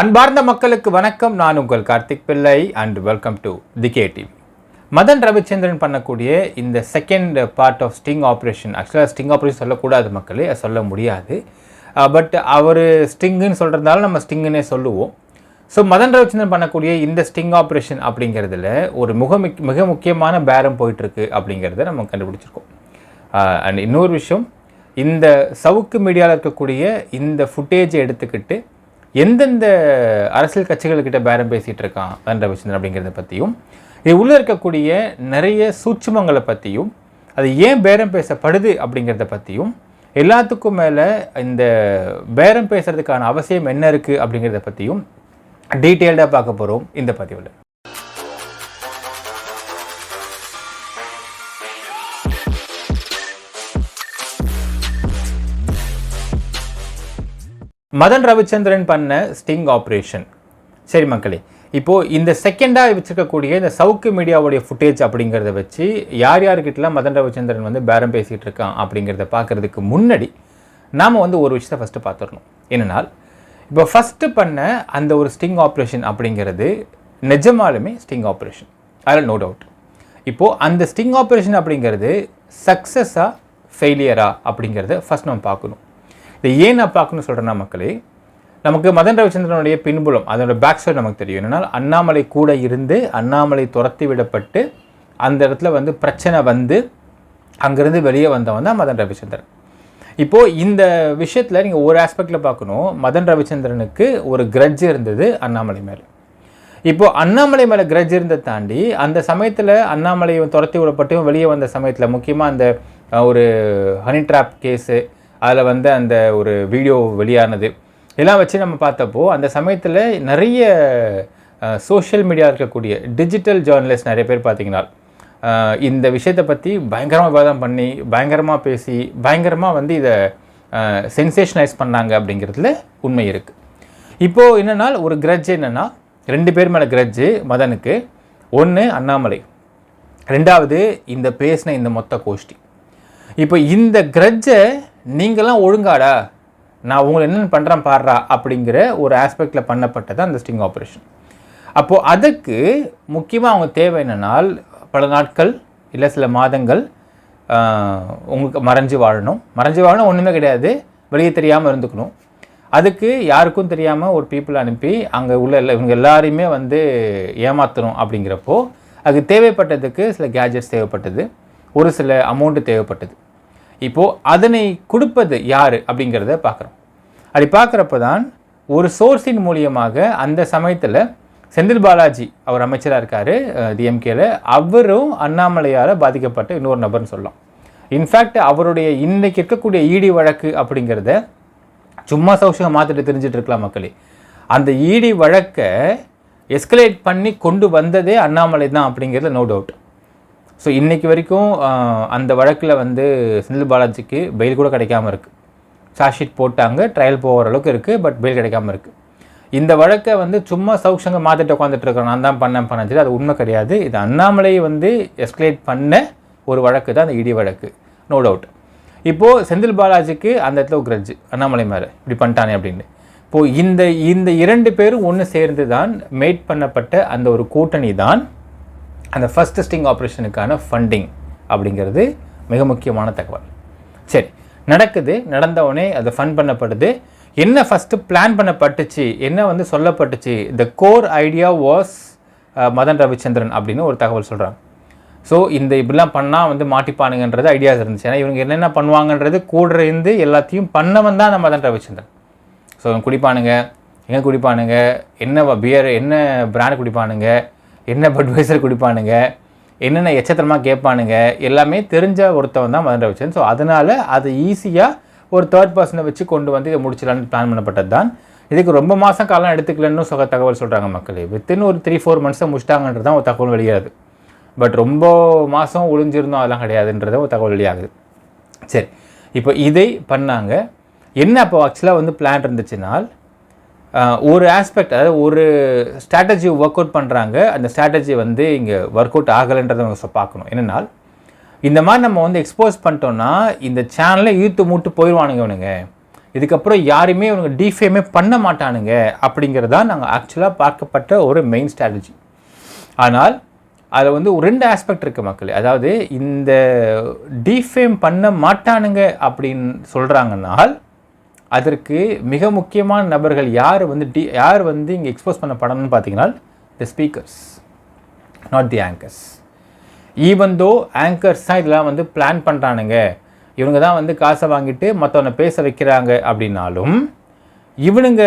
அன்பார்ந்த மக்களுக்கு வணக்கம். நான் உங்கள் Karthik Pillai and welcome to the KTV. Madan Ravichandran பண்ணக்கூடிய இந்த second part of sting operation, ஆக்சுவலாக ஸ்டிங் ஆப்ரேஷன் சொல்லக்கூடாது மக்களே, சொல்ல முடியாது. பட் அவர் ஸ்டிங்குன்னு சொல்கிறதால நம்ம ஸ்டிங்குன்னே சொல்லுவோம். ஸோ மதன் ரவிச்சந்திரன் பண்ணக்கூடிய இந்த ஸ்டிங் ஆப்ரேஷன் அப்படிங்கிறதுல ஒரு மிக முக்கியமான பேரம் போயிட்டுருக்கு அப்படிங்கிறத நம்ம கண்டுபிடிச்சிருக்கோம். அண்ட் இன்னொரு விஷயம், இந்த சவுக்கு மீடியாவில் இருக்கக்கூடிய இந்த ஃபுட்டேஜை எடுத்துக்கிட்டு எந்தெந்த அரசியல் கட்சிகள்கிட்ட பேரம் பேசிகிட்டு இருக்கான் மதன் ரவிச்சந்திரன் அப்படிங்கிறத பற்றியும், இது உள்ளே இருக்கக்கூடிய நிறைய சூட்சுமங்களை பற்றியும், அது ஏன் பேரம் பேசப்படுது அப்படிங்கிறத பற்றியும், எல்லாத்துக்கும் மேலே இந்த பேரம் பேசுகிறதுக்கான அவசியம் என்ன இருக்குது அப்படிங்கிறத பற்றியும் டீட்டெயில்டாக பார்க்க போகிறோம் இந்த பதிவில். மதன் ரவிச்சந்திரன் பண்ண ஸ்டிங் ஆப்ரேஷன். சரி மக்களே, இப்போது இந்த செகண்டாக வச்சுருக்கக்கூடிய இந்த சவுக்கு மீடியாவுடைய ஃபுட்டேஜ் அப்படிங்கிறத வச்சு யார் யாருக்கிட்டலாம் மதன் ரவிச்சந்திரன் வந்து பேரம் பேசிகிட்டு இருக்கான் அப்படிங்கிறத பார்க்குறதுக்கு முன்னாடி நாம் வந்து ஒரு விஷயத்தை ஃபஸ்ட்டு பார்த்துடணும். என்னென்னால், இப்போ ஃபஸ்ட்டு பண்ண அந்த ஒரு ஸ்டிங் ஆப்ரேஷன் அப்படிங்கிறது நிஜமாலுமே ஸ்டிங் ஆப்ரேஷன், அதில் நோ டவுட். இப்போது அந்த ஸ்டிங் ஆப்ரேஷன் அப்படிங்கிறது சக்ஸஸாக ஃபெயிலியரா அப்படிங்கிறத ஃபஸ்ட் நம்ம பார்க்கணும். இதை ஏன் நான் பார்க்கணும்னு சொல்கிறேன்னா மக்களே, நமக்கு மதன் ரவிச்சந்திரனுடைய பின்புலம், அதோட பேக் சைடு நமக்கு தெரியும். என்னென்னால், அண்ணாமலை கூட இருந்து அண்ணாமலை துரத்தி விடப்பட்டு அந்த இடத்துல வந்து பிரச்சனை வந்து அங்கேருந்து வெளியே வந்தவன் தான் மதன் ரவிச்சந்திரன். இப்போது இந்த விஷயத்தில் நீங்கள் ஒரு ஆஸ்பெக்டில் பார்க்கணும், மதன் ரவிச்சந்திரனுக்கு ஒரு கிரட்ஜ் இருந்தது அண்ணாமலை மேலே. இப்போது அண்ணாமலை மேலே கிரட்ஜ் இருந்ததை தாண்டி அந்த சமயத்தில் அண்ணாமலை துரத்தி விடப்பட்டு வெளியே வந்த சமயத்தில் முக்கியமாக அந்த ஒரு ஹனி ட்ராப் கேஸு, அதில் வந்து அந்த ஒரு வீடியோ வெளியானது எல்லாம் வச்சு நம்ம பார்த்தப்போ அந்த சமயத்தில் நிறைய சோஷியல் மீடியா இருக்கக்கூடிய டிஜிட்டல் ஜேர்னலிஸ்ட் நிறைய பேர் பார்த்திங்கன்னா இந்த விஷயத்தை பற்றி பயங்கரமாக விவாதம் பண்ணி பயங்கரமாக பேசி பயங்கரமாக வந்து இதை சென்சேஷனைஸ் பண்ணாங்க அப்படிங்கிறதுல உண்மை இருக்குது. இப்போது என்னென்னா, ஒரு கிரட்ஜ் என்னென்னா, 2 பேர் மேலே கிரட்ஜு மதனுக்கு. ஒன்று அண்ணாமலை, 2வது இந்த பேசின இந்த மொத்த கோஷ்டி. இப்போ இந்த கிரட்ஜை நீங்களாம் ஒழுங்காடா, நான் உங்களை என்னென்னு பண்ணுறேன் பாடுறா அப்படிங்கிற ஒரு ஆஸ்பெக்டில் பண்ணப்பட்டது அந்த ஸ்டிங் ஆப்ரேஷன். அப்போது அதுக்கு முக்கியமாக அவங்க தேவை என்னென்னால், பல நாட்கள் இல்லை சில மாதங்கள் உங்களுக்கு மறைஞ்சு வாழணும் ஒன்றுமே கிடையாது, வெளியே தெரியாமல் இருந்துக்கணும். அதுக்கு யாருக்கும் தெரியாமல் ஒரு பீப்புள் அனுப்பி அங்கே உள்ள இவங்க எல்லாரையுமே வந்து ஏமாற்றணும். அப்படிங்கிறப்போ அதுக்கு தேவைப்பட்டதுக்கு சில கேஜெட்ஸ் தேவைப்பட்டது, ஒரு சில அமௌண்ட்டு தேவைப்பட்டது. இப்போது அதனை கொடுப்பது யார் அப்படிங்கிறத பார்க்குறோம். அப்படி பார்க்குறப்ப தான் ஒரு சோர்ஸின் மூலியமாக அந்த சமயத்தில் செந்தில் பாலாஜி, அவர் அமைச்சராக இருக்கார் டிஎம்கேல, அவரும் அண்ணாமலையால் பாதிக்கப்பட்ட இன்னொரு நபர்னு சொல்லலாம். இன்ஃபேக்ட் அவருடைய இன்றைக்கி இருக்கக்கூடிய இடி வழக்கு அப்படிங்கிறத சும்மா சௌஷமாக மாற்றிட்டு தெரிஞ்சிட்டு இருக்கலாம் மக்களே. அந்த இடி வழக்கை எஸ்கலேட் பண்ணி கொண்டு வந்ததே அண்ணாமலை தான் அப்படிங்கிறதுல நோ டவுட். ஸோ இன்றைக்கி வரைக்கும் அந்த வழக்கில் வந்து செந்தில் பாலாஜிக்கு பெயில் கூட கிடைக்காமல் இருக்குது. சார்ஜ் ஷீட் போட்டாங்க, ட்ரையல் போகிற அளவுக்கு இருக்குது, பட் பெயில் கிடைக்காமல் இருக்குது. இந்த வழக்கை வந்து சும்மா சௌக்ஷங்க மாற்றிட்டு உட்காந்துட்டு இருக்கோம், நான் தான் பண்ணேன் அது உண்மை கிடையாது. இது அண்ணாமலை வந்து எஸ்கலேட் பண்ண ஒரு வழக்கு தான் அந்த இடி வழக்கு, நோ டவுட். இப்போது செந்தில் பாலாஜிக்கு அந்த இடத்துல ஒரு கிரட்ஜ், அண்ணாமலை மேலே இப்படி பண்ணிட்டானே அப்படின்னு. இப்போது இந்த 2 பேரும் ஒன்று சேர்ந்து தான் மேட் பண்ணப்பட்ட அந்த ஒரு கூட்டணி தான் அந்த ஃபஸ்ட் ஸ்டிங் ஆப்ரேஷனுக்கான ஃபண்டிங் அப்படிங்கிறது மிக முக்கியமான தகவல். சரி, நடந்தவுடனே அது ஃபண்ட் பண்ணப்படுது. என்ன ஃபஸ்ட்டு பிளான் பண்ணப்பட்டுச்சு, என்ன வந்து சொல்லப்பட்டுச்சு, the core idea was Madan Ravichandran அப்படின்னு ஒரு தகவல் சொல்கிறாங்க. ஸோ இந்த இப்படிலாம் பண்ணால் வந்து மாட்டிப்பானுங்கன்றது ஐடியாஸ் இருந்துச்சு. ஏன்னா இவங்க என்னென்ன பண்ணுவாங்கன்றது கூட இருந்து எல்லாத்தையும் பண்ணவன் தான் அந்த மதன் ரவிச்சந்திரன். ஸோ இவங்க குடிப்பானுங்க, எங்கே குடிப்பானுங்க, என்ன பியர், என்ன பிராண்ட் குடிப்பானுங்க, என்ன பட்வைசர் குடிப்பானுங்க, என்னென்ன எச்சத்திரமாக கேட்பானுங்க, எல்லாமே தெரிஞ்ச ஒருத்தவன் தான் மதன் ரவிச்சந்திரன். ஸோ அதனால் அது ஈஸியாக ஒரு தேர்ட் பர்சனை வச்சு கொண்டு வந்து இதை முடிச்சிடலான்னு பிளான் பண்ணப்பட்டது தான். இதுக்கு ரொம்ப மாதம் காலம் எடுத்துக்கலன்னு தகவல் சொல்கிறாங்க மக்களே. வித்தின் ஒரு 3-4 மந்த்ஸை முடிச்சிட்டாங்கன்றது தான் ஒரு தகவல் வெளியாகுது. பட் ரொம்ப மாதம் ஒளிஞ்சிருந்தோம் அதெல்லாம் கிடையாதுன்றத ஒரு தகவல் வெளியாகுது. சரி, இப்போ இதை பண்ணாங்க. என்ன அப்போ ஆக்சுவலாக வந்து பிளான் இருந்துச்சுனால், ஒரு ஆஸ்பெக்ட், அதாவது ஒரு ஸ்ட்ராட்டஜி ஒர்க் அவுட் பண்ணுறாங்க. அந்த ஸ்ட்ராட்டஜி வந்து இங்கே ஒர்க் அவுட் ஆகலைன்றதை அவங்க பார்க்கணும். என்னென்னால், இந்த மாதிரி நம்ம வந்து எக்ஸ்போஸ் பண்ணிட்டோம்னா இந்த சேனலை இழுத்து மூட்டு போயிடுவானுங்க இவனுங்க. இதுக்கப்புறம் யாருமே இவங்க டிஃபேமே பண்ண மாட்டானுங்க அப்படிங்கிறது தான் நாங்கள் ஆக்சுவலாக பார்க்கப்பட்ட ஒரு மெயின் ஸ்ட்ராட்டஜி. ஆனால் அதில் வந்து ஒரு 2 ஆஸ்பெக்ட் இருக்குது மக்களே. அதாவது இந்த டிஃபேம் பண்ண மாட்டானுங்க அப்படின்னு சொல்கிறாங்கன்னால் அதற்கு மிக முக்கியமான நபர்கள் யார் வந்து இங்கே எக்ஸ்போஸ் பண்ணப்படணும்னு பார்த்தீங்கன்னா தி speakers, not the anchors. Even though anchors தான் இதெல்லாம் வந்து பிளான் பண்ணுறானுங்க, இவங்க தான் வந்து காசை வாங்கிட்டு மற்றவனை பேச வைக்கிறாங்க அப்படின்னாலும் இவனுங்க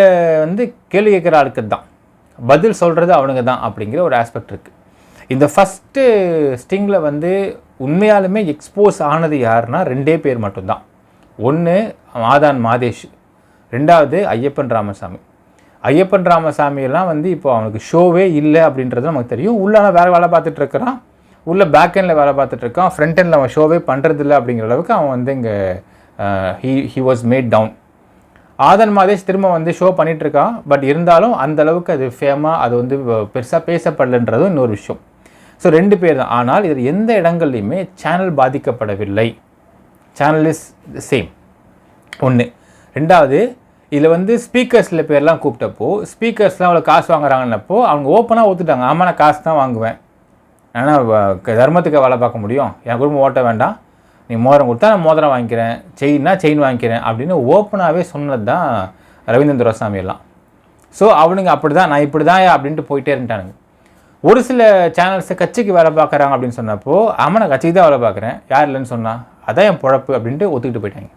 வந்து கேள்வி கேட்குற ஆளுக்கு தான், பதில் சொல்கிறது அவனுங்க தான் அப்படிங்கிற ஒரு ஆஸ்பெக்ட் இருக்குது. இந்த ஃபஸ்ட்டு ஸ்டிங்கில் வந்து உண்மையாலுமே எக்ஸ்போஸ் ஆனது யாருன்னா 2 பேர் மட்டும்தான். ஒன்று மாதான் மாதேஷ், 2வது ஐயப்பன் ராமசாமி. ஐயப்பன் ராமசாமியெல்லாம் வந்து இப்போ அவனுக்கு ஷோவே இல்லை அப்படின்றது நமக்கு தெரியும். உள்ளே வேறு வேலை பார்த்துட்டு இருக்கிறான், உள்ள பேக் எண்டில் வேலை பார்த்துட்டு இருக்கான், ஃப்ரண்ட் எண்டில் அவன் ஷோவே பண்ணுறதில்ல அப்படிங்கிற அளவுக்கு அவன் வந்து இங்கே ஹி வாஸ் மேட் டவுன். ஆதன் மாதேஷ் திரும்ப வந்து ஷோ பண்ணிகிட்ருக்கான், பட் இருந்தாலும் அந்த அளவுக்கு அது ஃபேமாக அது வந்து பெருசாக பேசப்படலைன்றதும் இன்னொரு விஷயம். ஸோ 2 பேர் தான். ஆனால் இதில் எந்த இடங்கள்லையுமே சேனல் பாதிக்கப்படவில்லை. Channel is same. ஒன்று. 2வது, இதில் வந்து ஸ்பீக்கர்ஸில் பேர்லாம் கூப்பிட்டப்போ ஸ்பீக்கர்ஸ்லாம் அவ்வளோ காசு வாங்குறாங்கன்னப்போ அவங்க ஓப்பனாக ஒத்துட்டாங்க, ஆமாம் நான் காசு தான் வாங்குவேன், ஆனால் தர்மத்துக்கு வேலை பார்க்க முடியும், என் குடும்பம் ஓட்ட வேண்டாம், நீ மோதிரம் கொடுத்தா நான் மோதிரம் வாங்கிக்கிறேன், செயின் வாங்கிக்கிறேன் அப்படின்னு ஓப்பனாகவே சொன்னது தான் ரவீந்திரன் துரைசாமி எல்லாம். ஸோ அவனுங்க அப்படி தான், நான் இப்படி தான் அப்படின்ட்டு போயிட்டே இருந்துட்டானுங்க. ஒரு சில சேனல்ஸை கட்சிக்கு வேலை பார்க்குறாங்க அப்படின்னு சொன்னப்போ ஆமாம் நான் கட்சிக்கு தான் வேலை பார்க்குறேன், யார் இல்லைன்னு சொன்னால் அதான் என் பொழப்பு அப்படின்ட்டு ஒத்துக்கிட்டு போயிட்டாங்க.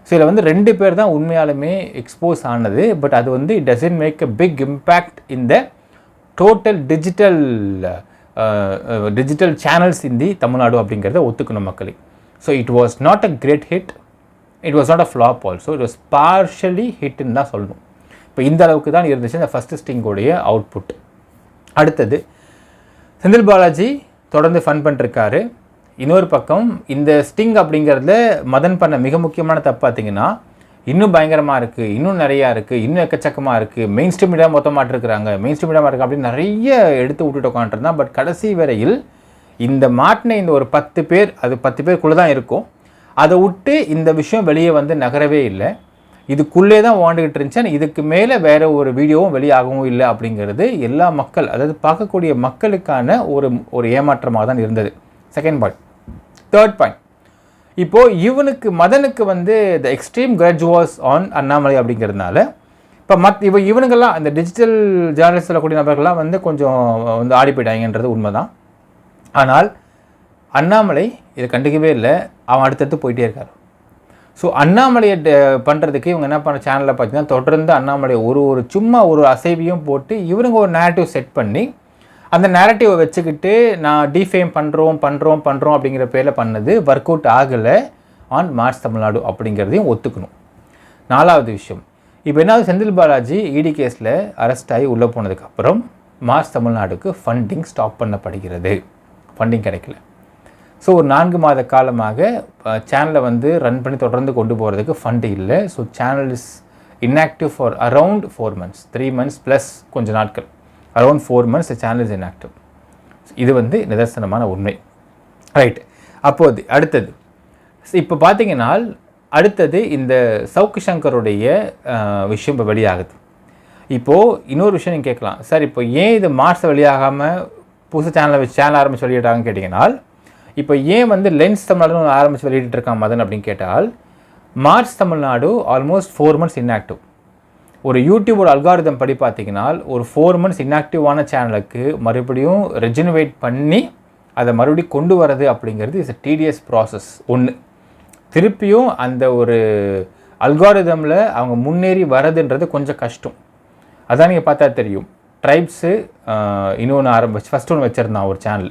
ஸோ இதில் வந்து 2 பேர் தான் உண்மையாலுமே எக்ஸ்போஸ் ஆனது. பட் அது வந்து it doesn't make a big impact in the total digital channels in the Tamil Nadu அப்படிங்கிறத ஒத்துக்கணும் மக்களே. So it was not a great hit, it was not a flop also, it was partially ஹிட்னு தான் சொல்லணும். இப்போ இந்த அளவுக்கு தான் இருந்துச்சு இந்த ஃபஸ்ட்டு ஸ்டிங்கோடைய அவுட்புட். அடுத்தது செந்தில் பாலாஜி தொடர்ந்து ஃபன் பண்ணிருக்காரு. இன்னொரு பக்கம் இந்த ஸ்டிங் அப்படிங்கிறதுல மதன் பண்ண மிக முக்கியமான தப்பு பார்த்தீங்கன்னா இன்னும் பயங்கரமாக இருக்குது, இன்னும் நிறையா இருக்குது, இன்னும் எக்கச்சக்கமாக இருக்குது, மெயின் ஸ்ட்ரீம் மீடியா மொத்தமாக இருக்கிறாங்க, மெயின் ஸ்ட்ரீம் மீடியா இருக்குது அப்படின்னு நிறைய எடுத்து விட்டுட்டு உட்காந்துருந்தான். பட் கடைசி வரையில் இந்த மாட்டின இந்த ஒரு 10 பேர், அது 10 பேருக்குள்ளே தான் இருக்கும், அதை விட்டு இந்த விஷயம் வெளியே வந்து நகரவே இல்லை, இதுக்குள்ளே தான் வாழ்ந்துக்கிட்டு இருந்துச்சு. இதுக்கு மேலே வேறு ஒரு வீடியோவும் வெளியாகவும் இல்லை அப்படிங்கிறது எல்லா மக்கள், அதாவது பார்க்கக்கூடிய மக்களுக்கான ஒரு ஏமாற்றமாக தான் இருந்தது. Second point. தேர்ட் பாயிண்ட், இப்போது இவனுக்கு மதனுக்கு வந்து the extreme grudge was on Annamalai அப்படிங்கிறதுனால இப்போ இவனுங்கெல்லாம் இந்த டிஜிட்டல் ஜேர்னலிஸ்ட் சொல்லக்கூடிய நபர்கள்லாம் வந்து கொஞ்சம் வந்து ஆடி போயிட்டாங்கன்றது உண்மை தான். ஆனால் அண்ணாமலை இதை கண்டுக்கவே இல்லை, அவன் அடுத்தடுத்து போயிட்டே இருக்கார். ஸோ அண்ணாமலையை பண்ணுறதுக்கு இவங்க என்ன பண்ண சேனலில் பார்த்தீங்கன்னா தொடர்ந்து அண்ணாமலை சும்மா ஒரு அசைவியும் போட்டு இவனுங்க ஒரு நேரட்டிவ் செட் பண்ணி அந்த நேரட்டிவை வச்சுக்கிட்டு நான் டிஃபேம் பண்ணுறோம் அப்படிங்கிற பேரில் பண்ணது ஒர்க் அவுட் ஆகலை ஆன் மார்ஸ் தமிழ்நாடு அப்படிங்கிறதையும் ஒத்துக்கணும். 4வது விஷயம், இப்போ என்னாவது செந்தில் பாலாஜி இடி கேஸில் அரெஸ்ட் ஆகி உள்ளே போனதுக்கப்புறம் மார்ஸ் தமிழ்நாடுக்கு ஃபண்டிங் ஸ்டாப் பண்ணப்படுகிறது, ஃபண்டிங் கிடைக்கல. ஸோ ஒரு 4 மாத காலமாக சேனலை வந்து ரன் பண்ணி தொடர்ந்து கொண்டு போகிறதுக்கு ஃபண்டு இல்லை. So channel is inactive for around 4 months, 3 months plus கொஞ்சம் நாட்கள், around 4 months channel is inactive. இது வந்து நிதர்சனமான உண்மை. ரைட். அப்போது அடுத்தது இப்போ பார்த்தீங்கன்னா அடுத்தது இந்த சவுக்கு சங்கருடைய விஷயம் இப்போ வெளியாகுது. இப்போது இன்னொரு விஷயம் நீங்கள் கேட்கலாம், சார் இப்போ ஏன் இது மார்ச் வெளியாகாமல் புதுசு சேனல் ஆரம்பித்து வெளியிட்டாங்கன்னு கேட்டிங்கன்னா, இப்போ ஏன் வந்து லென்ஸ் தமிழ்நாடு ஆரம்பித்து வெளியிட்டு இருக்கான் மதன் அப்படின்னு கேட்டால், March Tamil Nadu almost 4 months inactive. ஒரு யூடியூபோட அல்காரிதம் படி பார்த்தீங்கன்னா ஒரு 4 months இன்ஆக்டிவான சேனலுக்கு மறுபடியும் ரெஜினுவேட் பண்ணி அதை மறுபடியும் கொண்டு வரது அப்படிங்கிறது இஸ் a tedious ப்ராசஸ். ஒன்று, திருப்பியும் அந்த ஒரு அல்காரிதமில் அவங்க முன்னேறி வரதுன்றது கொஞ்சம் கஷ்டம். அதான் நீங்கள் பார்த்தா தெரியும். ட்ரைப்ஸு இன்னொன்று ஃபஸ்ட் ஒன்று வச்சுருந்தான் ஒரு சேனல்,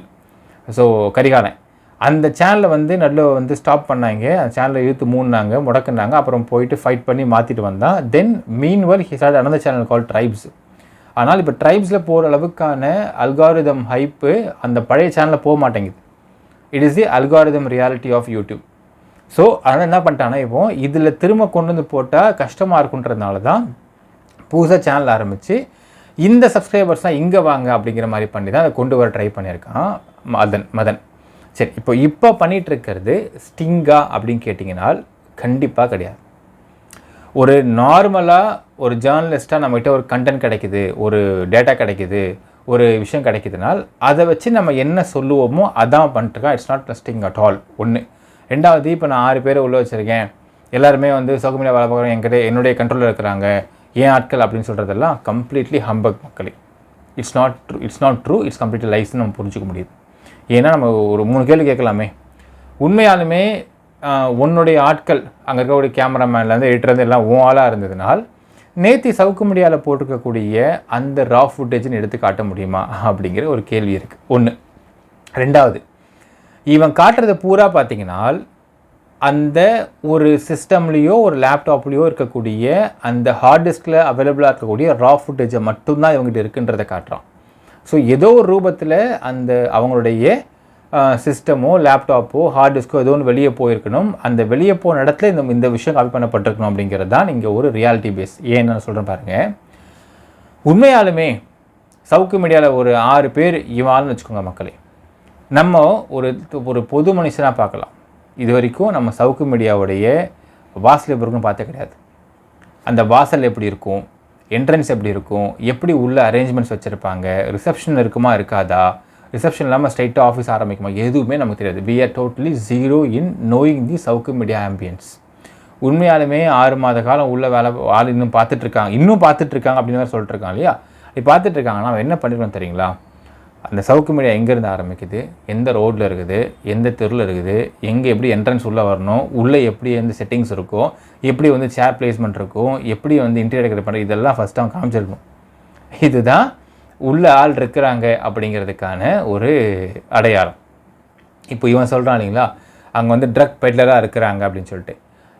ஸோ கரிகாலன். அந்த சேனலை வந்து நடுவில் வந்து ஸ்டாப் பண்ணாங்க, அந்த சேனலை இழுத்து மூடினாங்க, முடக்குனாங்க, அப்புறம் போயிட்டு ஃபைட் பண்ணி மாற்றிட்டு வந்தான். Then meanwhile he start another channel call Tribes. ஆனால் இப்போ ட்ரைப்ஸில் போகிற அளவுக்கான அல்காரிதம் ஹைப்பு அந்த பழைய சேனலில் போக மாட்டேங்குது. It is the algorithm reality of YouTube. So அதனால் என்ன பண்ணிட்டான்னா, இப்போ இதில் திரும்ப கொண்டு வந்து போட்டால் கஷ்டமாக இருக்குன்றதுனால தான் புதுசாக சேனல் ஆரம்பித்து இந்த சப்ஸ்கிரைபர்ஸ்லாம் இங்கே வாங்க அப்படிங்கிற மாதிரி பண்ணி தான் அதை கொண்டு வர ட்ரை பண்ணியிருக்கான் மதன். சரி, இப்போ பண்ணிகிட்டு இருக்கிறது ஸ்டிங்கா அப்படின்னு கேட்டிங்கன்னா கண்டிப்பாக கிடையாது. ஒரு நார்மலாக ஒரு ஜேர்னலிஸ்ட்டாக நம்மகிட்ட ஒரு கண்டென்ட் கிடைக்குது, ஒரு டேட்டா கிடைக்குது, ஒரு விஷயம் கிடைக்குதுனால் அதை வச்சு நம்ம என்ன சொல்லுவோமோ அதான் பண்ணிட்டுருக்கோம். It's not trusting at all. ஒன்று. ரெண்டாவது, இப்போ நான் 6 பேரை உள்ள வச்சுருக்கேன், எல்லாருமே வந்து சோஷியல் மீடியா வேலை பார்க்குறோம், என்கிட்ட என்னுடைய கண்ட்ரோலில் இருக்கிறாங்க, ஏன் ஆட்கள் அப்படின்னு சொல்கிறதெல்லாம் கம்ப்ளீட்லி ஹம்பக் மக்களே. It's not true, it's completely லைஸ்ன்னு நம்ம புரிஞ்சிக்க முடியுது. ஏன்னா நம்ம ஒரு 3 கேள்வி கேட்கலாமே. உண்மையாலுமே உன்னுடைய ஆட்கள் அங்கே இருக்கக்கூடிய கேமராமேன்லேருந்து எடிட்டர்லேருந்து எல்லாம் ஆளாக இருந்ததுனால் நேற்று சவுக்கு மீடியாவில் போட்டிருக்கக்கூடிய அந்த ரா ஃபுட்டேஜ்னு எடுத்து காட்ட முடியுமா அப்படிங்கிற ஒரு கேள்வி இருக்குது. ஒன்று. ரெண்டாவது, இவன் காட்டுறதை பூரா பார்த்தீங்கன்னா அந்த ஒரு சிஸ்டம்லேயோ ஒரு லேப்டாப்லேயோ இருக்கக்கூடிய அந்த ஹார்ட் டிஸ்கில் அவைலபிளாக இருக்கக்கூடிய ரா ஃபுட்டேஜை மட்டும்தான் இவங்ககிட்ட இருக்குன்றதை காட்டுறான். ஸோ ஏதோ ஒரு ரூபத்தில் அந்த அவங்களுடைய சிஸ்டமோ லேப்டாப்போ ஹார்ட் டிஸ்கோ ஏதோ ஒன்று வெளியே போயிருக்கணும். அந்த வெளியே போன இடத்துல இந்த விஷயம் காப்பி பண்ணப்பட்டிருக்கணும் அப்படிங்கிறது தான் இங்கே ஒரு ரியாலிட்டி பேஸ். ஏன்னு நான் சொல்கிறேன் பாருங்கள். உண்மையாலுமே சவுக்கு மீடியாவில் ஒரு 6 பேர் இவாள்னு வச்சுக்கோங்க மக்களே. நம்ம ஒரு பொது மனுஷனாக பார்க்கலாம். இது வரைக்கும் நம்ம சவுக்கு மீடியாவுடைய வாசல் எப்படி இருக்குன்னு பார்த்தே கிடையாது. அந்த வாசல் எப்படி இருக்கும், என்ட்ரன்ஸ் எப்படி இருக்கும், எப்படி உள்ள அரேஞ்ச்மெண்ட்ஸ் வச்சுருப்பாங்க, ரிசப்ஷன் இருக்குமா இருக்காதா, ரிசப்ஷன் இல்லாமல் ஸ்ட்ரைட்டாக ஆஃபீஸ் ஆரம்பிக்குமா, எதுவுமே நமக்கு தெரியாது. We are totally zero in knowing the Savukku media ambience. உண்மையாலுமே 6 மாத காலம் உள்ள வேலை ஆள் இன்னும் பார்த்துட்ருக்காங்க அப்படின்னு வேறு சொல்லிட்டு இருக்காங்க இல்லையா. அப்படி பார்த்துட்ருக்காங்கன்னா அவன் என்ன பண்ணிருக்கோம் தெரியுங்களா? அந்த சவுக்கு மீடியா எங்கேருந்து ஆரம்பிக்குது, எந்த ரோட்டில் இருக்குது, எந்த தெருவில் இருக்குது, எங்கே எப்படி என்ட்ரன்ஸ் உள்ளே வரணும், உள்ளே எப்படி எந்த செட்டிங்ஸ் இருக்கும், எப்படி வந்து சேர் பிளேஸ்மெண்ட் இருக்கும், எப்படி வந்து இன்டீரியர் டெக்கரேட் பண்ணுறது, இதெல்லாம் ஃபஸ்ட்டு அவன் காமிச்சிருக்கும். இதுதான் உள்ள ஆள் இருக்கிறாங்க அப்படிங்கிறதுக்கான ஒரு அடையாளம். இப்போ இவன் சொல்கிறான் இல்லைங்களா, அங்கே வந்து ட்ரக் பெட்லராக இருக்கிறாங்க அப்படின்னு சொல்லிட்டு.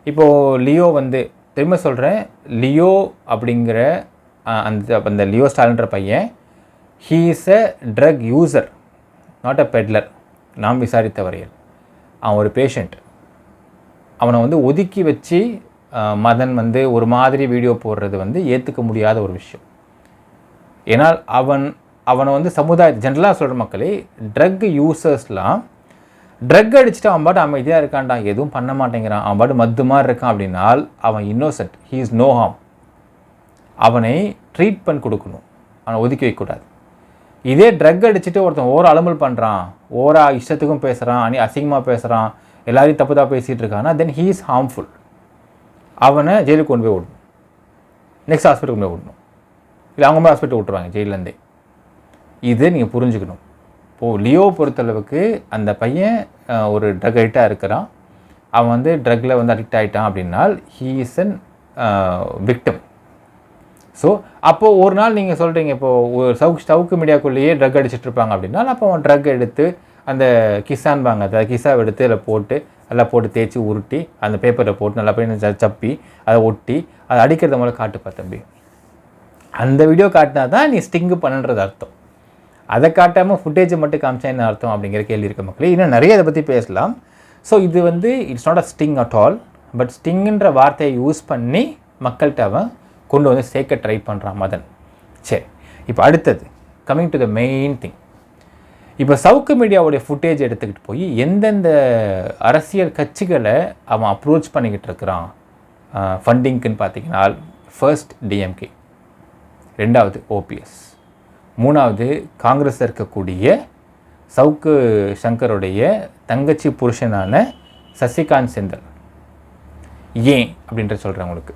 இப்போது லியோ வந்து திரும்ப சொல்கிறேன், லியோ அப்படிங்கிற அந்த லியோ ஸ்டாலின்ற பையன் he is a drug user, not a peddler. நாம் விசாரித்த வரையில் அவன் ஒரு பேஷண்ட். அவனை வந்து ஒதுக்கி வச்சு மதன் வந்து ஒரு மாதிரி வீடியோ போடுறது வந்து ஏற்றுக்க முடியாத ஒரு விஷயம். ஏன்னால் அவனை வந்து ஜென்ரலாக சொல்கிற மக்களே, ட்ரக் யூசர்ஸ்லாம் ட்ரக் அடிச்சுட்டு அவன் பாட்டு அமைதியாக இருக்கான்டா, எதுவும் பண்ண மாட்டேங்கிறான், அவன் பாட்டு மத்து மாதிரி இருக்கான் அப்படின்னால் அவன் innocent, he is no harm. அவனை ட்ரீட்மெண்ட் கொடுக்கணும், அவனை ஒதுக்கி வைக்கக்கூடாது. இதே ட்ரக் அடிச்சுட்டு ஒருத்தன் அலம்பல் பண்ணுறான், இஷ்டத்துக்கும் பேசுகிறான், அசிங்கமாக பேசுகிறான், எல்லாரையும் தப்பு பேசிகிட்டு இருக்கான்னா தென் ஹீ இஸ் ஹார்ம்ஃபுல். அவனை ஜெயிலுக்கு கொண்டு போய் விடணும், நெக்ஸ்ட் ஹாஸ்பிட்டல் கொண்டு போய் விடணும், இல்லை அவங்க போய் ஹாஸ்பிட்டல் விட்டுருவாங்க ஜெயிலேருந்தே. இது நீங்கள் புரிஞ்சுக்கணும். இப்போது லியோ பொறுத்தளவுக்கு அந்த பையன் ஒரு ட்ரக் அடிக்டாக இருக்கிறான், அவன் வந்து ட்ரக்கில் வந்து அடிக்ட் ஆகிட்டான் அப்படின்னால் he is an victim. So அப்போது ஒரு நாள் நீங்கள் சொல்கிறீங்க, இப்போது ஒரு சவுக்கு மீடியாக்குள்ளேயே ட்ரக் அடிச்சுட்டு இருப்பாங்க அப்படின்னா, அப்போ அவன் ட்ரக் எடுத்து அந்த கிசான்பாங்க, அதை கிசாவை எடுத்து அதில் போட்டு நல்லா போட்டு தேய்ச்சி உருட்டி அந்த பேப்பரில் போட்டு நல்லா போய் சப்பி அதை ஒட்டி அதை அடிக்கிறத மூலம் காட்டுப்பா தம்பி. அந்த வீடியோ காட்டினா தான் நீ ஸ்டிங்கு பண்ணுன்றது அர்த்தம். அதை காட்டாமல் ஃபுட்டேஜை மட்டும் காமிச்சா என்ன அர்த்தம் அப்படிங்கிற கேள்வி இருக்க மக்களே. இன்னும் நிறைய இதை பற்றி பேசலாம். ஸோ இது வந்து it's not a sting at all, but ஸ்டிங்குன்ற வார்த்தையை யூஸ் பண்ணி மக்கள்கிட்ட அவன் கொண்டு வந்து சேர்க்க ட்ரை பண்ணுறான் மதன். சரி, இப்போ அடுத்தது coming to the main thing. இப்போ சவுக்கு மீடியாவுடைய ஃபுட்டேஜ் எடுத்துக்கிட்டு போய் எந்தெந்த அரசியல் கட்சிகளை அவன் அப்ரோச் பண்ணிக்கிட்டு இருக்கிறான் ஃபண்டிங்க்குன்னு பார்த்தீங்கன்னா, ஃபர்ஸ்ட் டிஎம்கே, ரெண்டாவது ஓபிஎஸ், மூணாவது காங்கிரஸில் இருக்கக்கூடிய சவுக்கு சங்கருடைய தங்கச்சி புருஷனான சசிகாந்த் செந்தில். ஏன் அப்படின்ற சொல்கிறேன் உங்களுக்கு.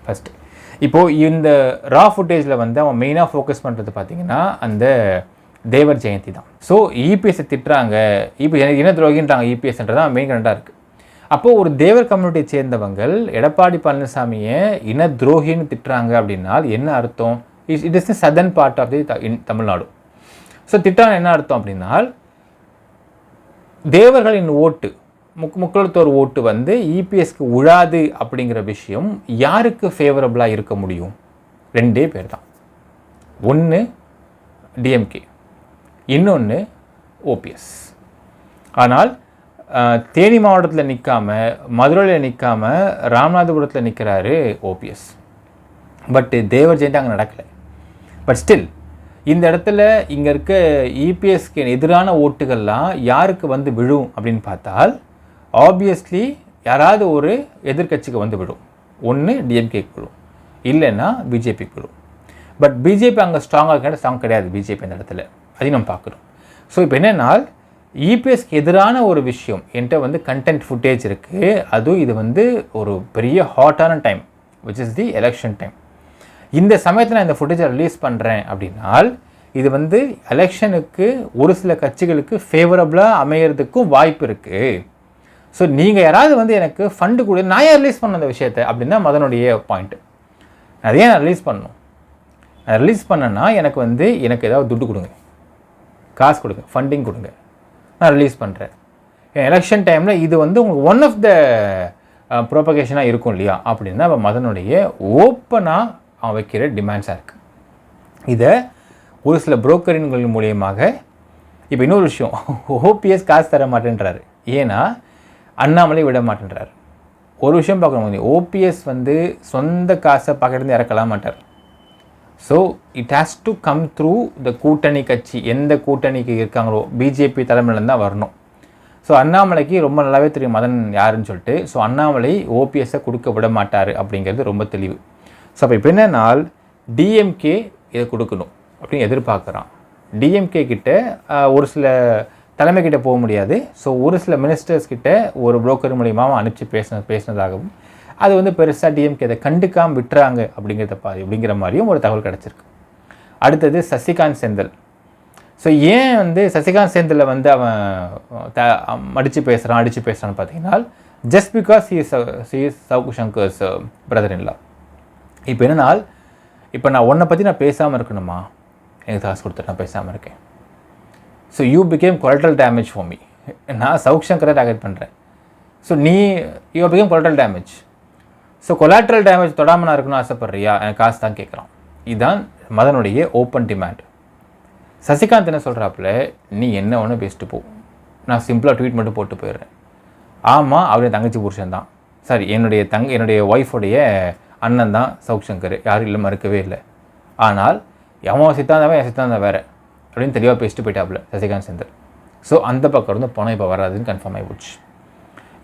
ஃபஸ்ட்டு இப்போது இந்த ரா ஃபுட்டேஜில் வந்து அவன் மெயினாக ஃபோக்கஸ் பண்ணுறது பார்த்திங்கன்னா அந்த தேவர் ஜெயந்தி தான். ஸோ இபிஎஸ்ஸை திட்டுறாங்க, இன துரோகின்றாங்க இபிஎஸ்ன்றது தான் மெயின் கரெக்டாக இருக்குது. அப்போது ஒரு தேவர் கம்யூனிட்டியை சேர்ந்தவங்கள் எடப்பாடி பழனிசாமியை இன துரோகின்னு திட்டுறாங்க அப்படின்னா என்ன அர்த்தம்? It is the southern part of the Tamil Nadu. So திட்டான என்ன அர்த்தம் அப்படின்னா, தேவர்களின் ஓட்டு முக்குளத்தோர் ஓட்டு வந்து இபிஎஸ்க்கு உழாது அப்படிங்கிற விஷயம் யாருக்கு ஃபேவரபுளாக இருக்க முடியும்? ரெண்டே பேர் தான். ஒன்று டிஎம்கே, இன்னொன்று ஓபிஎஸ். ஆனால் தேனி மாவட்டத்தில் நிற்காம, மதுரையில் நிற்காம, ராமநாதபுரத்தில் நிற்கிறாரு ஓபிஎஸ். பட் தேவர் ஜெயந்தி அங்கே நடக்கலை. பட் ஸ்டில் இந்த இடத்துல இங்கே இருக்க இபிஎஸ்க்கு எதிரான ஓட்டுகள்லாம் யாருக்கு வந்து விழும் அப்படின்னு பார்த்தால் ஆப்வியஸ்லி யாராவது ஒரு எதிர்கட்சிக்கு வந்து விடும். ஒன்று டிஎம்கே விழும், இல்லைன்னா பிஜேபிக்கு விழும். பட் பிஜேபி அங்கே ஸ்ட்ராங்காக இருக்க ஸ்ட்ராங் கிடையாது பிஜேபி அந்த இடத்துல, அதையும் நம்ம பார்க்குறோம். ஸோ இப்போ என்னென்னா இபிஎஸ்க்கு எதிரான ஒரு விஷயம் என்கிட்ட வந்து கண்டென்ட் ஃபுட்டேஜ் இருக்குது. அதுவும் இது வந்து ஒரு பெரிய ஹாட்டான time which is the election time. இந்த சமயத்தில் நான் இந்த ஃபுட்டேஜை ரிலீஸ் பண்ணுறேன் அப்படின்னால் இது வந்து எலெக்ஷனுக்கு ஒரு சில கட்சிகளுக்கு ஃபேவரபுளாக அமையிறதுக்கும் வாய்ப்பு இருக்குது. ஸோ நீங்கள் யாராவது வந்து எனக்கு ஃபண்டு கூட நான் ஏன் ரிலீஸ் பண்ண அந்த விஷயத்தை அப்படின்னா மதனுடைய பாயிண்ட்டு. அதையே நான் ரிலீஸ் பண்ணணும். நான் ரிலீஸ் பண்ணேன்னா எனக்கு வந்து எனக்கு ஏதாவது துட்டு கொடுங்க, காசு கொடுங்க, ஃபண்டிங் கொடுங்க, நான் ரிலீஸ் பண்ணுறேன். எலெக்ஷன் டைமில் இது வந்து உங்களுக்கு ஒன் ஆஃப் த ப்ரோபகேஷனாக இருக்கும் இல்லையா அப்படின்னா அப்போ மதனுடைய ஓப்பனாக அவன் வைக்கிற டிமாண்ட்ஸாக இருக்குது. இதை ஒரு சில புரோக்கரின்கள் மூலியமாக இப்போ இன்னொரு விஷயம், ஓபிஎஸ் காசு தர மாட்டேன்றாரு, ஏன்னா அண்ணாமலை விட மாட்டேன்றாரு. ஒரு விஷயம் பார்க்கணும், ஓபிஎஸ் வந்து சொந்த காசை பக்கத்துலேருந்து இறக்கலாம் மாட்டார். So it has to come through the கூட்டணி கட்சி, எந்த கூட்டணிக்கு இருக்காங்களோ பிஜேபி தலைமையிலேருந்து தான் வரணும். ஸோ அண்ணாமலைக்கு ரொம்ப நல்லாவே தெரியும் மதன் யாருன்னு சொல்லிட்டு. ஸோ அண்ணாமலை ஓபிஎஸ்ஸை கொடுக்க விட மாட்டார் அப்படிங்கிறது ரொம்ப தெளிவு. ஸோ அப்போ இப்போ என்னன்னால் டிஎம்கே இதை கொடுக்கணும் அப்படின்னு எதிர்பார்க்குறான். டிஎம்கே கிட்ட ஒரு சில தலைமை கிட்ட போக முடியாது. ஸோ ஒரு சில மினிஸ்டர்ஸ் கிட்ட ஒரு புரோக்கர் மூலியமாக அனுப்பிச்சு பேசினதாகவும் அது வந்து பெருசாக டிஎம்கே அதை கண்டுக்காமல் விட்டுறாங்க அப்படிங்கிற மாதிரியும் ஒரு தகவல் கிடச்சிருக்கு. அடுத்தது சசிகாந்த் செந்தில். ஸோ ஏன் வந்து சசிகாந்த் செந்தில் வந்து அவன் அடித்து பேசுகிறான்னு பார்த்தீங்கன்னா just because he is Savukku Shankar's brother in law. இப்போ என்னன்னால் இப்போ நான் உன்னை பற்றி நான் பேசாமல் இருக்கணுமா, எனக்கு காசு கொடுத்துட்டு நான் பேசாமல் இருக்கேன். So you became collateral damage for me. நான் சவுக் சங்கரை டார்கெட் பண்ணுறேன். So you became collateral damage. So collateral damage தொடாமல் நான் இருக்கணும்னு ஆசைப்பட்றியா, எனக்கு காசு தான் கேட்குறான். இதுதான் மதனுடைய ஓப்பன் டிமாண்ட். சசிகாந்த் என்ன சொல்கிறாப்புல, நீ என்ன ஒன்று பேசிட்டு போ, நான் சிம்பிளாக ட்வீட் மட்டும் போட்டு போயிடுறேன். ஆமாம், அவருடைய தங்கச்சி புருஷன் தான், சாரி என்னுடைய ஒய்ஃபுடைய அண்ணன் தான் சவுக் சங்கர், யாரும் இல்லை மறுக்கவே இல்லை. ஆனால் எவன் சித்தாந்தவன் என் சித்தாந்தம் வேறு அப்படின்னு தெளிவாக பேசிட்டு போயிட்டாப்புல சசிகாந்த் செந்தில். ஸோ அந்த பக்கம் இருந்து பணம் இப்போ வராதுன்னு கன்ஃபார்ம் ஆகி போச்சு.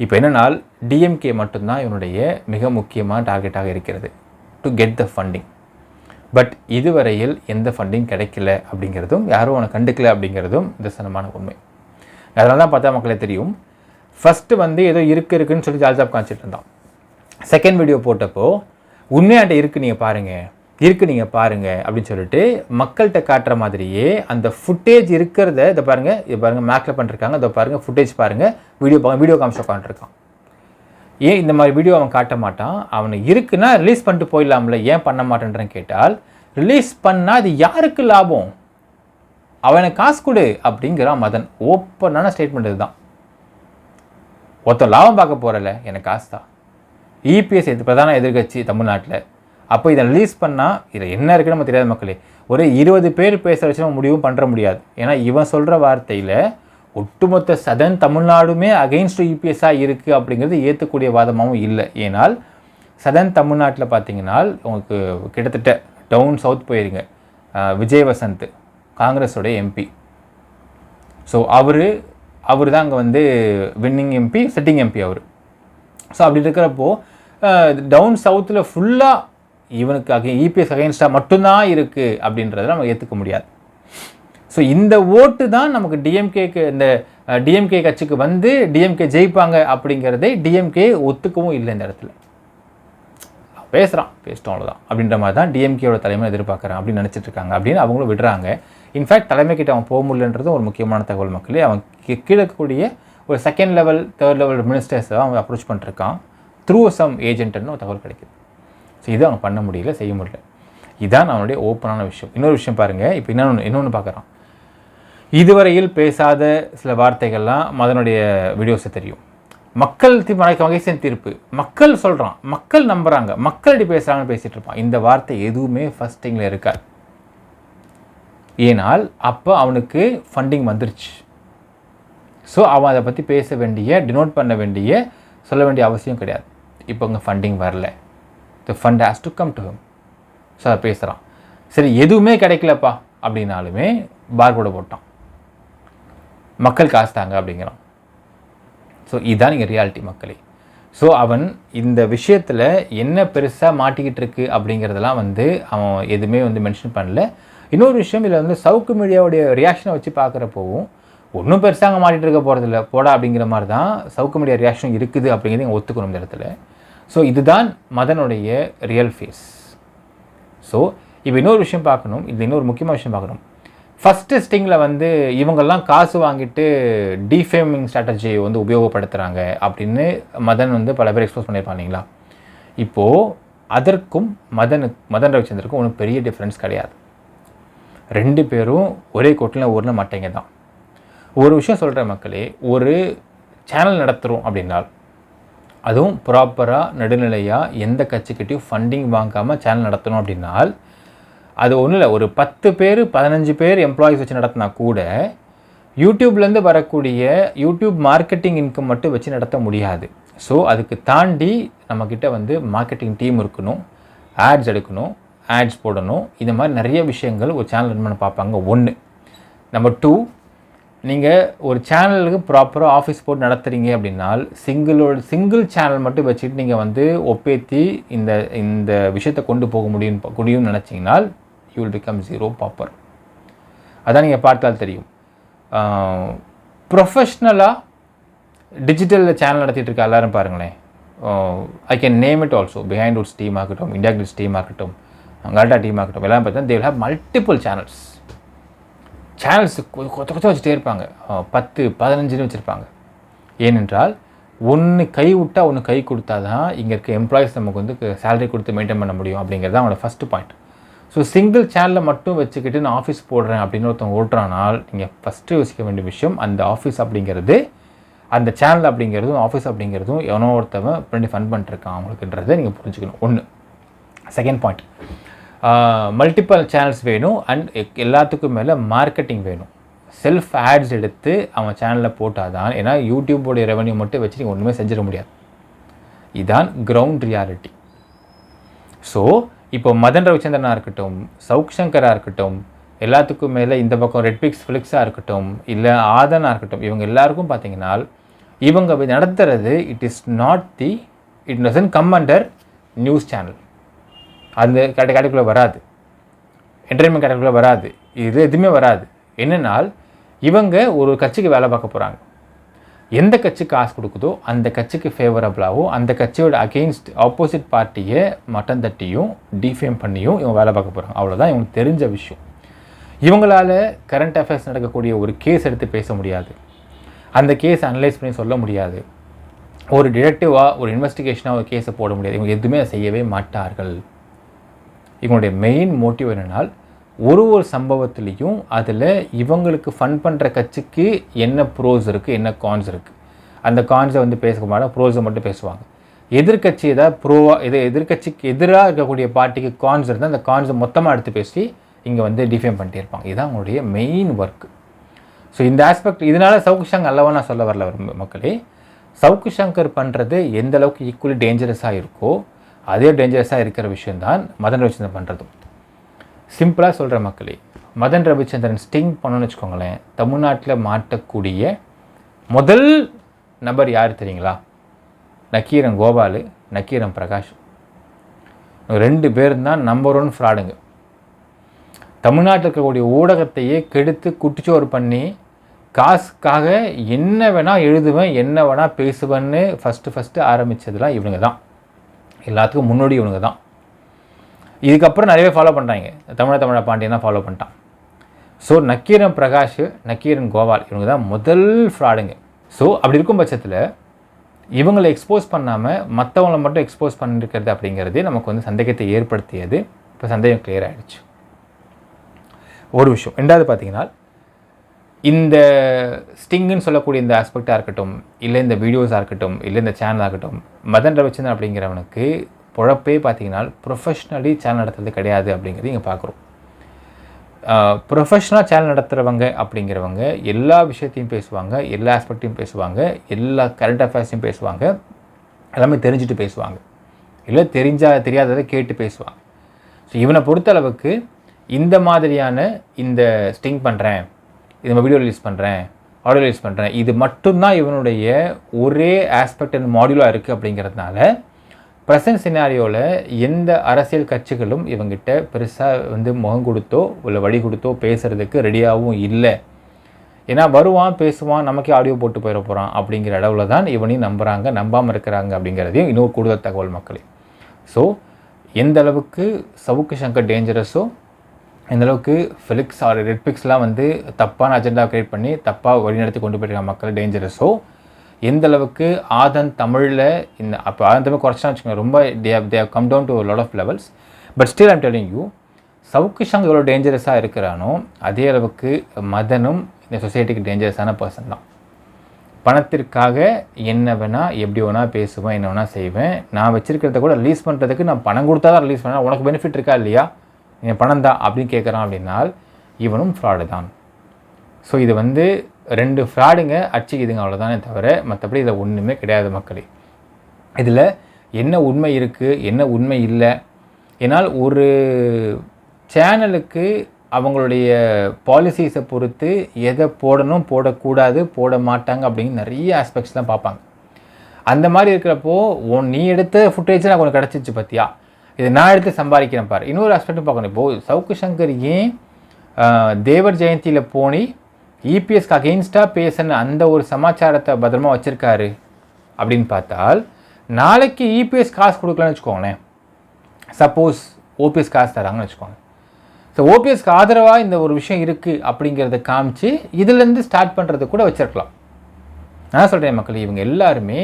இப்போ என்னன்னால் டிஎம்கே மட்டும்தான் இவனுடைய மிக முக்கியமான டார்கெட்டாக இருக்கிறது to get the funding. But இதுவரையில் எந்த ஃபண்டிங் கிடைக்கல அப்படிங்கிறதும் யாரும் அவனை கண்டுக்கல அப்படிங்கிறதும் நிதர்சனமான உண்மை. அதனால தான் பார்த்தா மக்களே தெரியும், ஃபஸ்ட்டு வந்து ஏதோ இருக்குன்னு சொல்லி ஜால்ஜாப் காமிச்சிட்டு இருந்தான். செகண்ட் வீடியோ போட்டப்போ உண்மையாட்ட இருக்குது நீங்கள் பாருங்கள் அப்படின்னு சொல்லிட்டு மக்கள்கிட்ட காட்டுற மாதிரியே அந்த ஃபுட்டேஜ் இருக்கிறத இதை பாருங்கள் மேக்கில் பண்ணிருக்காங்க, இதை பாருங்கள் ஃபுட்டேஜ் பாருங்கள், வீடியோ காமிச்சு உட்காந்துருக்கான். ஏன் இந்த மாதிரி வீடியோ அவன் காட்ட மாட்டான்? அவனுக்கு இருக்குன்னா ரிலீஸ் பண்ணிட்டு போயிடலாம்ல, ஏன் பண்ண மாட்டேன்றன்னு கேட்டால் ரிலீஸ் பண்ணால் அது யாருக்கு லாபம், அவனுக்கு காசு கொடு அப்படிங்கிறான் மதன். ஓப்பனான ஸ்டேட்மெண்ட் இதுதான். ஒருத்தன் லாபம் பார்க்க போகிறல, எனக்கு காசு தான். இபிஎஸ் பிரதான எதிர்கட்சி தமிழ்நாட்டில். அப்போ இதை ரிலீஸ் பண்ணால் இதில் என்ன இருக்குன்னு நம்ம தெரியாத மக்களே. ஒரு 20 பேர் பேச வச்சு நம்ம முடிவும் பண்ணுற முடியாது. ஏன்னா இவன் சொல்கிற வார்த்தையில் ஒட்டுமொத்த சதன் தமிழ்நாடுமே அகெயின்ஸ்ட் இபிஎஸ்ஸாக இருக்குது அப்படிங்கிறது ஏற்றக்கூடிய வாதமாகவும் இல்லை. ஏன்னால் சதன் தமிழ்நாட்டில் பார்த்தீங்கன்னா உங்களுக்கு கிட்டத்தட்ட டவுன் சவுத் போயிருங்க, விஜய் வசந்த் காங்கிரஸோடைய எம்பி. ஸோ அவர் தான் அங்கே வந்து வின்னிங் எம்பி, செட்டிங் எம்பி அவர். ஸோ அப்படி இருக்கிறப்போ டவுன் சவுத்தில் ஃபுல்லாக இவனுக்கு இபிஎஸ் அகைன்ஸ்டாக மட்டும்தான் இருக்குது அப்படின்றத நம்ம ஏற்றுக்க முடியாது. ஸோ இந்த ஓட்டு தான் நமக்கு டிஎம்கே கட்சிக்கு வந்து டிஎம்கே ஜெயிப்பாங்க அப்படிங்கிறதே டிஎம்கே ஒத்துக்கவும் இல்லை. இந்த இடத்துல பேசிட்டோம் அவ்வளோதான் அப்படின்ற மாதிரி தான் டிஎம்கேயோட தலைமை எதிர்பார்க்குறான் அப்படின்னு நினச்சிட்டு இருக்காங்க அப்படின்னு அவங்களும் விடுறாங்க. இன்ஃபேக்ட் தலைமைக்கிட்ட அவன் போக முடியலன்றதும் ஒரு முக்கியமான தகவல் மக்களே. அவன் கீழே இருக்கக்கூடிய ஒரு செகண்ட் லெவல் தேர்ட் லெவல் மினிஸ்டர்ஸை அவன் அப்ரோச் பண்ணிருக்கான் த்ரூ சம் ஏஜென்ட்னு ஒரு தகவல் கிடைக்குது. ஸோ இது அவங்க பண்ண முடியல, செய்ய முடியல. இதுதான் அவனுடைய ஓப்பனான விஷயம். இன்னொரு விஷயம் பாருங்கள், இப்போ இன்னொன்று பார்க்குறான். இதுவரையில் பேசாத சில வார்த்தைகள்லாம் மதனுடைய வீடியோஸை தெரியும். மக்கள் மகேசன் தீர்ப்பு மக்கள் சொல்கிறான், மக்கள் நம்புகிறாங்க, மக்கள் இப்படி பேசுகிறாங்கன்னு பேசிகிட்டு இருப்பான். இந்த வார்த்தை எதுவுமே ஃபஸ்ட்டிங்கில் இருக்காது. ஏனால் அப்போ அவனுக்கு ஃபண்டிங் வந்துருச்சு. ஸோ அவன் அதை பற்றி பேச வேண்டிய, டினோட் பண்ண வேண்டிய, சொல்ல வேண்டிய அவசியம் கிடையாது. இப்போ அங்கே ஃபண்டிங் வரல, த fund has to come to him. So அதை பேசுகிறான். சரி எதுவுமே கிடைக்கலப்பா அப்படின்னாலுமே பார் கூட போட்டான், மக்கள் காசு தாங்க அப்படிங்கிறான். ஸோ இதுதான் நீங்கள் ரியாலிட்டி மக்களே. ஸோ அவன் இந்த விஷயத்தில் என்ன பெருசாக மாட்டிக்கிட்டு இருக்கு அப்படிங்கிறதெல்லாம் வந்து அவன் எதுவுமே வந்து மென்ஷன் பண்ணல. இன்னொரு விஷயம், இதில் வந்து சவுக்கு மீடியாவுடைய ரியாக்ஷனை வச்சு பார்க்குறப்போவும் ஒன்றும் பெருசாக மாட்டிகிட்டு இருக்க போகிறதில்ல, போடா அப்படிங்கிற மாதிரி தான் சவுக்கு மீடியா ரியாக்ஷன் இருக்குது அப்படிங்கிறது இங்கே ஒத்துக்கணும் இந்த இடத்துல. ஸோ இதுதான் மதனுடைய ரியல் ஃபேஸ். ஸோ இப்போ இன்னொரு விஷயம் பார்க்கணும், இது இன்னொரு முக்கியமான விஷயம் பார்க்கணும். ஃபஸ்ட்டு ஸ்டிங்கில் வந்து இவங்கெல்லாம் காசு வாங்கிட்டு டிஃபேமிங் ஸ்ட்ராட்டஜியை வந்து உபயோகப்படுத்துகிறாங்க அப்படின்னு மதன் வந்து பல பேர் எக்ஸ்போஸ் பண்ணியிருப்பாங்க இல்லைங்களா. இப்போது அதற்கும் மதன் ரவிச்சந்திரனுக்கும் ஒன்றும் பெரிய டிஃப்ரென்ஸ் கிடையாது. 2 பேரும் ஒரே கோட்டில் ஊர்ன மாட்டேங்க தான். ஒரு விஷயம் சொல்கிற மக்களே, ஒரு சேனல் நடத்துகிறோம் அப்படின்னால் அதுவும் ப்ராப்பராக நடுநிலையாக எந்த கட்சிக்கிட்டையும் ஃபண்டிங் வாங்காமல் சேனல் நடத்தணும் அப்படின்னால் அது ஒன்றும் இல்லை, ஒரு 10 பேர் 15 பேர் எம்ப்ளாயிஸ் வச்சு நடத்தினா கூட யூடியூப்லேருந்து வரக்கூடிய யூடியூப் மார்க்கெட்டிங் இன்கம் மட்டும் வச்சு நடத்த முடியாது. ஸோ அதுக்கு தாண்டி நம்மக்கிட்ட வந்து மார்க்கெட்டிங் டீம் இருக்கணும், ஆட்ஸ் எடுக்கணும், ஆட்ஸ் போடணும், இந்த மாதிரி நிறைய விஷயங்கள் ஒரு சேனல் ரன் பண்ண பார்ப்பாங்க. 1. நம்பர் 2, நீங்கள் ஒரு சேனலுக்கு ப்ராப்பராக ஆஃபீஸ் போட்டு நடத்துகிறீங்க அப்படின்னால் சிங்கிள் சேனல் மட்டும் வச்சுட்டு நீங்கள் வந்து ஒப்பேற்றி இந்த விஷயத்தை கொண்டு போக முடியும்னு நினச்சிங்கனால் யூ வில் பிகம் ஜீரோ பாப்பர். அதான் நீங்கள் பார்த்தால் தெரியும். ப்ரொஃபஷ்னலாக டிஜிட்டலில் சேனல் நடத்திட்டு இருக்க எல்லாரும் பாருங்களேன். I can name it also. Behind woods team ஆகட்டும், இந்தியா கிளிட்ஸ் டீம் ஆகட்டும், கல்டா டீம் ஆகட்டும், எல்லாம் பார்த்தா they will have multiple channels கொத்த வச்சுட்டே இருப்பாங்க. 10-15 வச்சுருப்பாங்க. ஏனென்றால் ஒன்று கை விட்டால் ஒன்று கை கொடுத்தா தான் இங்கே இருக்க எம்ப்ளாயிஸ் நமக்கு வந்து சேலரி கொடுத்து மெயின்டைன் பண்ண முடியும் அப்படிங்கிறது அவங்களோட ஃபஸ்ட்டு பாயிண்ட். ஸோ சிங்கிள் சேனலில் மட்டும் வச்சுக்கிட்டு நான் ஆஃபீஸ் போடுறேன் அப்படின்னு ஒருத்தவங்க ஓட்டுறானால் நீங்கள் ஃபஸ்ட்டு யோசிக்க வேண்டிய விஷயம், அந்த ஆஃபீஸ் அப்படிங்கிறது, அந்த சேனல் அப்படிங்கிறதும் ஆஃபீஸ் அப்படிங்கிறதும் எவனோ ஒருத்தவன் பண்ணி ஃபன் பண்ணிட்டுருக்கான் அவங்களுக்குன்றதை நீங்கள் புரிஞ்சுக்கணும். 1. செகண்ட் பாயிண்ட், மல்டிபிள் சேனல்ஸ் வேணும் அண்ட் எல்லாத்துக்கும் மேலே மார்க்கெட்டிங் வேணும். செல்ஃப் ஆட்ஸ் எடுத்து அவன் சேனலில் போட்டால் தான், ஏன்னா யூடியூபோடைய ரெவன்யூ மட்டும் வச்சு நீங்கள் ஒன்றுமே செஞ்சிட முடியாது. இதுதான் கிரவுண்ட் ரியாலிட்டி. ஸோ இப்போ மதன் ரவிச்சந்திரனாக இருக்கட்டும், சவுக் சங்கராக இருக்கட்டும், எல்லாத்துக்கும் மேலே இந்த பக்கம் ரெட்பிக்ஸ் ஃபிளிக்ஸாக இருக்கட்டும், இல்லை ஆதனாக இருக்கட்டும், இவங்க எல்லாருக்கும் பார்த்தீங்கன்னா இவங்க நடத்துறது it doesn't come under news channel. அந்த கேட்டகரிக்குள்ளே வராது, என்டர்டைன்மெண்ட் கேட்டகரிக்குள்ளே வராது, இது எதுவுமே வராது. என்னென்னால் இவங்க ஒரு கட்சிக்கு வேலை பார்க்க போகிறாங்க. எந்த கட்சி காசு கொடுக்குதோ அந்த கட்சிக்கு ஃபேவரபுளாகவோ அந்த கட்சியோட அகெயின்ஸ்ட் ஆப்போசிட் பார்ட்டியை மட்டம் தட்டியும் டிஃபேம் பண்ணியும் இவங்க வேலை பார்க்க போகிறாங்க. அவ்வளோதான் இவங்களுக்கு தெரிஞ்ச விஷயம். இவங்களால் கரண்ட் அஃபேர்ஸ் நடக்கக்கூடிய ஒரு கேஸ் எடுத்து பேச முடியாது, அந்த கேஸ் அனலைஸ் பண்ணி சொல்ல முடியாது, ஒரு டிடெக்டிவாக ஒரு இன்வெஸ்டிகேஷனாக ஒரு கேஸை போட முடியாது. இவங்க எதுவுமே செய்யவே மாட்டார்கள். இவங்களுடைய மெயின் மோட்டிவ் என்னென்னால் ஒரு சம்பவத்துலேயும் அதில் இவங்களுக்கு ஃபன் பண்ணுற கட்சிக்கு என்ன ப்ரோஸ் இருக்குது, என்ன கான்ஸ் இருக்குது, அந்த கான்ஸை வந்து பேச மாட்டாங்க, ப்ரோஸை மட்டும் பேசுவாங்க. எதிர்கட்சி ஏதாவது எதிர்கட்சிக்கு எதிராக இருக்கக்கூடிய பார்ட்டிக்கு கான்ஸ் இருந்தால் அந்த கான்ஸை மொத்தமாக எடுத்து பேசி இங்கே வந்து டிஃபேம் பண்ணிட்டே இருப்பாங்க. இதுதான் அவங்களுடைய மெயின் ஒர்க்கு. ஸோ இந்த ஆஸ்பெக்ட், இதனால் சவுக்கு சங்கர் அல்லவா நான் சொல்ல வரல மக்களே. சவுக்கு சங்கர் பண்ணுறது எந்த அளவுக்கு ஈக்குவலி டேஞ்சரஸாக இருக்கோ அதே டேஞ்சரஸாக இருக்கிற விஷயந்தான் மதன் ரவிச்சந்திரன் பண்ணுறதும். சிம்பிளாக சொல்கிற மக்களே, மதன் ரவிச்சந்திரன் ஸ்டிங் பண்ணணும்னு வச்சுக்கோங்களேன், தமிழ்நாட்டில் மாட்டக்கூடிய முதல் நபர் யார் தெரியுங்களா? நக்கீரன் கோபால், நக்கீரன் பிரகாஷ். 2 பேர் தான் நம்பர் 1 ஃப்ராடுங்க. தமிழ்நாட்டில் இருக்கக்கூடிய ஊடகத்தையே கெடுத்து குட்டிச்சோறு பண்ணி காசுக்காக என்ன வேணால் எழுதுவேன், என்ன வேணால் பேசுவேன்னு ஃபஸ்ட்டு ஆரம்பித்ததுலாம் இவனுங்க தான். எல்லாத்துக்கும் முன்னோடி இவனுங்க தான். இதுக்கப்புறம் நிறையவே ஃபாலோ பண்ணுறாங்க. தமிழ பாண்டியன் தான் ஃபாலோ பண்ணிட்டான். ஸோ நக்கீரன் பிரகாஷ், நக்கீரன் கோபால் இவங்க தான் முதல் ஃப்ராடுங்க. ஸோ அப்படி இருக்கும் பட்சத்தில் இவங்களை எக்ஸ்போஸ் பண்ணாமல் மற்றவங்களை மட்டும் எக்ஸ்போஸ் பண்ணிருக்கிறது அப்படிங்கிறதே நமக்கு வந்து சந்தேகத்தை ஏற்படுத்தியது. இப்போ சந்தேகம் கிளியர் ஆகிடுச்சு. ஒரு விஷயம். 2வது பார்த்தீங்கன்னா, இந்த ஸ்டிங்குன்னு சொல்லக்கூடிய இந்த ஆஸ்பெக்டாக இருக்கட்டும், இல்லை இந்த வீடியோஸாக இருக்கட்டும், இல்லை இந்த சேனலாக இருக்கட்டும், மதன் ரவிச்சந்திரன் அப்படிங்கிறவனுக்கு பொழப்பே பார்த்தீங்கன்னா ப்ரொஃபஷ்னலி சேனல் நடத்துறது கிடையாது அப்படிங்கிறது இங்கே பார்க்குறோம். ப்ரொஃபஷ்னலாக சேனல் நடத்துகிறவங்க அப்படிங்கிறவங்க எல்லா விஷயத்தையும் பேசுவாங்க, எல்லா ஆஸ்பெக்டையும் பேசுவாங்க, எல்லா கரண்ட் அஃபேர்ஸையும் பேசுவாங்க, எல்லாமே தெரிஞ்சுட்டு பேசுவாங்க, இல்லை தெரியாததை கேட்டு பேசுவாங்க. ஸோ இவனை பொறுத்தளவுக்கு இந்த மாதிரியான இந்த ஸ்டிங் பண்ணுறேன், இந்த வீடியோ ரிலீஸ் பண்ணுறேன், ஆடியோ ரிலீஸ் பண்ணுறேன். இது மட்டும்தான் இவனுடைய ஒரே ஆஸ்பெக்ட் அண்ட் மாடியூலாக இருக்குது. அப்படிங்கிறதுனால ப்ரெசன்ட் சினாரியோவில் எந்த அரசியல் கட்சிகளும் இவங்கிட்ட பெருசாக முகம் கொடுத்தோ இல்லை வழி கொடுத்தோ பேசுகிறதுக்கு ரெடியாகவும் இல்லை. ஏன்னா வருவான், பேசுவான், நமக்கே ஆடியோ போட்டு போயிட போகிறான் அப்படிங்கிற அளவில் தான் இவனையும் நம்புகிறாங்க, நம்பாமல் இருக்கிறாங்க. அப்படிங்கிறதையும் இன்னொரு கூடுதல் தகவல் மக்களே. ஸோ எந்த அளவுக்கு சவுக்கு சங்கர் டேஞ்சரஸோ, எந்த அளவுக்கு ஃபெலிக்ஸ் ஆர் ரெட்பிக்ஸ்லாம் தப்பான அஜெண்டா க்ரியேட் பண்ணி தப்பாக வழிநடத்தி கொண்டு போயிருக்காங்க மக்கள் டேஞ்சரஸோ, எந்த அளவுக்கு ஆதன் தமிழில் அப்போ ஆதன் தமிழ் குறைச்சா வச்சுக்கோங்க, ரொம்ப they have come down to lot of levels. But still I'm telling you, Savukku Shankar எவ்வளோ டேஞ்சரஸாக இருக்கிறானோ அதே அளவுக்கு மதனும் இந்த சொசைட்டிக்கு டேஞ்சரஸான பர்சன் தான். பணத்திற்காக என்ன வேணால் எப்படி வேணால் பேசுவேன், என்ன வேணால் செய்வேன், நான் வச்சுருக்கிறத கூட ரிலீஸ் பண்ணுறதுக்கு நான் பணம் கொடுத்தா தான் ரிலீஸ் பண்ணேன், உனக்கு பெனிஃபிட் இருக்கா இல்லையா, என் பணம் தான் அப்படின்னு கேட்குறான். அப்படின்னால் இவனும் ஃப்ராடு தான். ஸோ இது 2 ஃப்ராடுங்க அடிச்சுக்குதுங்க, அவ்வளோதானே தவிர மற்றபடி இதில் ஒன்றுமே கிடையாது மக்களே. இதில் என்ன உண்மை இருக்குது, என்ன உண்மை இல்லை, ஏன்னால் ஒரு சேனலுக்கு அவங்களுடைய பாலிசிஸை பொறுத்து எதை போடணும், போடக்கூடாது, போட மாட்டாங்க அப்படிங்கிற நிறைய ஆஸ்பெக்ட்ஸ்லாம் பார்ப்பாங்க. அந்த மாதிரி இருக்கிறப்போ நீ எடுத்த ஃபுட்டேஜ் நான் கொஞ்சம் கிடச்சிச்சு பார்த்தியா, இதை நான் எடுத்து சம்பாதிக்கிறேன் பாரு. இன்னொரு ஆஸ்பெக்ட்டும் பார்க்கணும். இப்போது சவுக்கு சங்கர் ஏன் தேவர் ஜெயந்தியில் போனி இபிஎஸ்க்கு அகெயின்ஸ்டாக பேசின அந்த ஒரு சமாச்சாரத்தை பத்திரமா வச்சுருக்காரு அப்படின்னு பார்த்தால், நாளைக்கு இபிஎஸ் காசு கொடுக்கலன்னு வச்சுக்கோங்களேன், சப்போஸ் ஓபிஎஸ் காசு தராங்கன்னு வச்சுக்கோங்க. ஸோ ஓபிஎஸ்க்கு ஆதரவாக இந்த ஒரு விஷயம் இருக்குது அப்படிங்கிறத காமிச்சு இதிலேருந்து ஸ்டார்ட் பண்ணுறது கூட வச்சுருக்கலாம். நான் சொல்கிறேன் மக்கள், இவங்க எல்லாருமே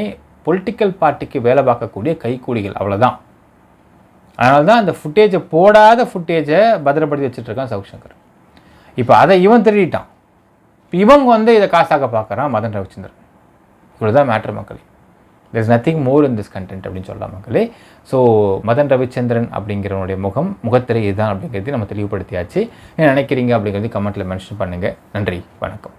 பொலிட்டிக்கல் பார்ட்டிக்கு வேலை பார்க்கக்கூடிய கைக்கூலிகள், அவ்வளோதான். அதனால தான் அந்த ஃபுட்டேஜை போடாத ஃபுட்டேஜை பத்திரப்படுத்தி வச்சுட்ருக்கான் சவுக் சங்கர். இப்போ அதை இவன் திருடிட்டான். இப்போ இவங்க இதை காசாக்க பார்க்குறான் மதன் ரவிச்சந்திரன். இவ்வளோ தான் மேட்ரு மக்களே. there's nothing more in this content அப்படின்னு சொல்லலாம் மக்களே. ஸோ மதன் ரவிச்சந்திரன் அப்படிங்கிறவனுடைய முகத்திரை இதுதான் அப்படிங்கிறது நம்ம தெளிவுபடுத்தியாச்சு. என்ன நினைக்கிறீங்க அப்படிங்கிறது கமெண்ட்டில் மென்ஷன் பண்ணுங்கள். நன்றி, வணக்கம்.